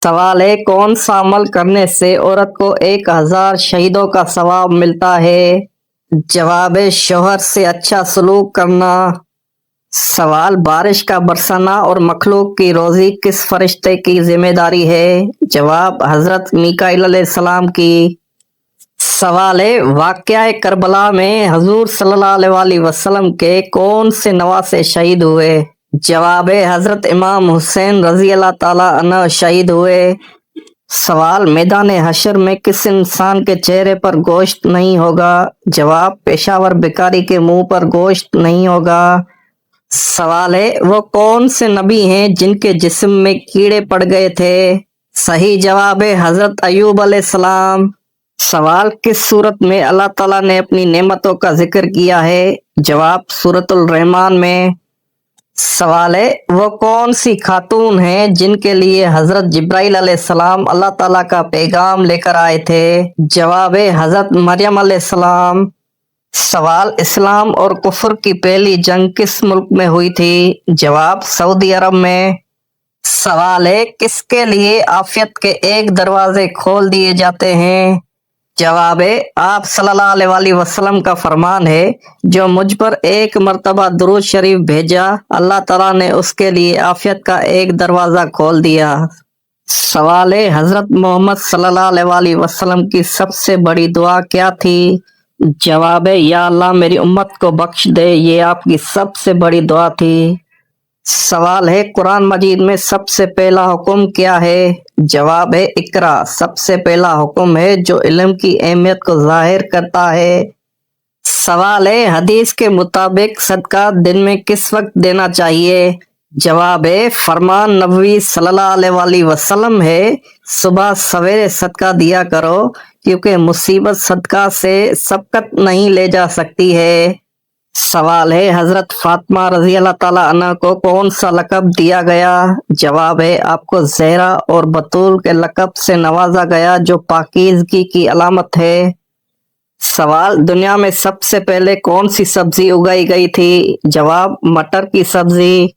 سوال ہے کون سا عمل کرنے سے عورت کو 1000 شہیدوں کا ثواب ملتا ہے؟ جواب ہے شوہر سے اچھا سلوک کرنا۔ سوال بارش کا برسانا اور مخلوق کی روزی کس فرشتے کی ذمہ داری ہے؟ جواب حضرت میکائیل علیہ السلام کی۔ سوال ہے واقعہ کربلا میں حضور صلی اللہ علیہ وسلم کے کون سے نواسے شہید ہوئے؟ جواب ہے حضرت امام حسین رضی اللہ تعالیٰ عنہ شہید ہوئے۔ سوال میدان حشر میں کس انسان کے چہرے پر گوشت نہیں ہوگا؟ جواب پیشاور بھکاری کے منہ پر گوشت نہیں ہوگا۔ سوال ہے وہ کون سے نبی ہیں جن کے جسم میں کیڑے پڑ گئے تھے؟ صحیح جواب ہے حضرت ایوب علیہ السلام۔ سوال کس صورت میں اللہ تعالیٰ نے اپنی نعمتوں کا ذکر کیا ہے؟ جواب سورۃ الرحمن میں۔ سوال ہے وہ کون سی خاتون ہیں جن کے لیے حضرت جبرائیل علیہ السلام اللہ تعالیٰ کا پیغام لے کر آئے تھے؟ جواب ہے حضرت مریم علیہ السلام۔ سوال اسلام اور کفر کی پہلی جنگ کس ملک میں ہوئی تھی؟ جواب سعودی عرب میں۔ سوال ہے کس کے لیے عافیت کے ایک دروازے کھول دیے جاتے ہیں؟ جواب ہے آپ صلی اللہ علیہ وسلم کا فرمان ہے جو مجھ پر ایک مرتبہ درود شریف بھیجا اللہ تعالیٰ نے اس کے لیے عافیت کا ایک دروازہ کھول دیا۔ سوال ہے حضرت محمد صلی اللہ علیہ وسلم کی سب سے بڑی دعا کیا تھی؟ جواب ہے یا اللہ میری امت کو بخش دے، یہ آپ کی سب سے بڑی دعا تھی۔ سوال ہے قرآن مجید میں سب سے پہلا حکم کیا ہے؟ جواب ہے اقرا، سب سے پہلا حکم ہے جو علم کی اہمیت کو ظاہر کرتا ہے۔ سوال ہے حدیث کے مطابق صدقہ دن میں کس وقت دینا چاہیے؟ جواب ہے فرمان نبوی صلی اللہ علیہ وسلم ہے صبح سویرے صدقہ دیا کرو کیونکہ مصیبت صدقہ سے سبقت نہیں لے جا سکتی ہے۔ سوال ہے حضرت فاطمہ رضی اللہ تعالیٰ عنہ کو کون سا لقب دیا گیا؟ جواب ہے آپ کو زہرا اور بطول کے لقب سے نوازا گیا جو پاکیزگی کی علامت ہے۔ سوال دنیا میں سب سے پہلے کون سی سبزی اگائی گئی تھی؟ جواب مٹر کی سبزی۔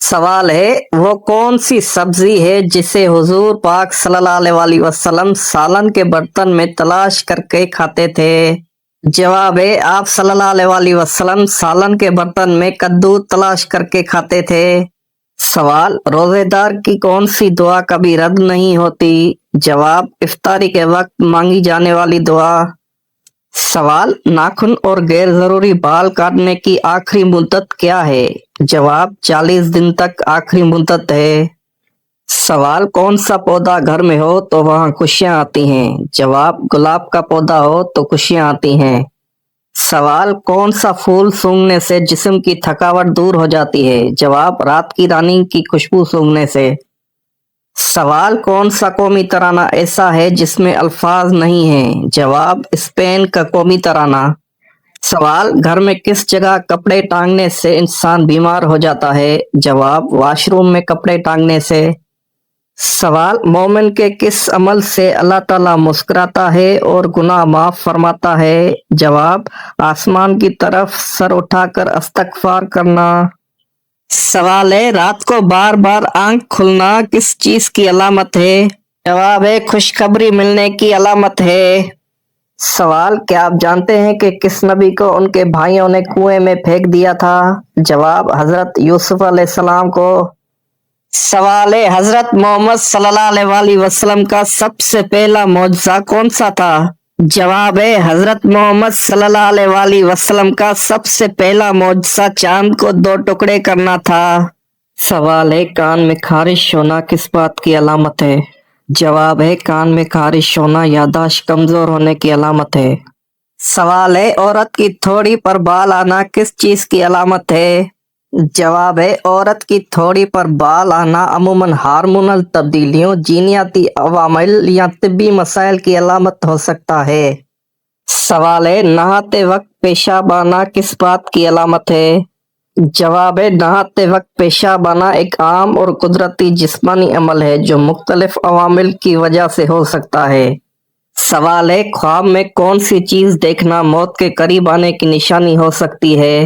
سوال ہے وہ کون سی سبزی ہے جسے حضور پاک صلی اللہ علیہ وسلم سالن کے برتن میں تلاش کر کے کھاتے تھے؟ جواب ہے آپ صلی اللہ علیہ وسلم سالن کے برتن میں کدو تلاش کر کے کھاتے تھے۔ سوال روزے دار کی کون سی دعا کبھی رد نہیں ہوتی؟ جواب افطاری کے وقت مانگی جانے والی دعا۔ سوال ناخن اور غیر ضروری بال کاٹنے کی آخری مدت کیا ہے؟ جواب 40 دن تک آخری مدت ہے۔ سوال کون سا پودا گھر میں ہو تو وہاں خوشیاں آتی ہیں؟ جواب گلاب کا پودا ہو تو خوشیاں آتی ہیں۔ سوال کون سا پھول سونگھنے سے جسم کی تھکاوٹ دور ہو جاتی ہے؟ جواب رات کی رانی کی خوشبو سونگھنے سے۔ سوال کون سا قومی ترانہ ایسا ہے جس میں الفاظ نہیں ہیں؟ جواب اسپین کا قومی ترانہ۔ سوال گھر میں کس جگہ کپڑے ٹانگنے سے انسان بیمار ہو جاتا ہے؟ جواب واش روم میں کپڑے ٹانگنے سے۔ سوال مومن کے کس عمل سے اللہ تعالیٰ مسکراتا ہے اور گناہ معاف فرماتا ہے؟ جواب آسمان کی طرف سر اٹھا کر استغفار کرنا۔ سوال ہے رات کو بار بار آنکھ کھلنا کس چیز کی علامت ہے؟ جواب ہے خوشخبری ملنے کی علامت ہے۔ سوال کیا آپ جانتے ہیں کہ کس نبی کو ان کے بھائیوں نے کنویں میں پھینک دیا تھا؟ جواب حضرت یوسف علیہ السلام کو۔ سوال ہے حضرت محمد صلی اللہ علیہ وسلم کا سب سے پہلا معجزہ کون سا تھا؟ جواب ہے حضرت محمد صلی اللہ علیہ وسلم کا سب سے پہلا معجزہ چاند کو 2 ٹکڑے کرنا تھا۔ سوال ہے کان میں خارش ہونا کس بات کی علامت ہے؟ جواب ہے کان میں خارش ہونا یادداشت کمزور ہونے کی علامت ہے۔ سوال ہے عورت کی تھوڑی پر بال آنا کس چیز کی علامت ہے؟ جواب ہے عورت کی تھوڑی پر بال آنا عموماً ہارمونل تبدیلیوں، جینیاتی عوامل یا طبی مسائل کی علامت ہو سکتا ہے۔ سوال ہے نہاتے وقت پیشاب آنا کس بات کی علامت ہے؟ جواب ہے نہاتے وقت پیشاب آنا ایک عام اور قدرتی جسمانی عمل ہے جو مختلف عوامل کی وجہ سے ہو سکتا ہے۔ سوال ہے خواب میں کون سی چیز دیکھنا موت کے قریب آنے کی نشانی ہو سکتی ہے؟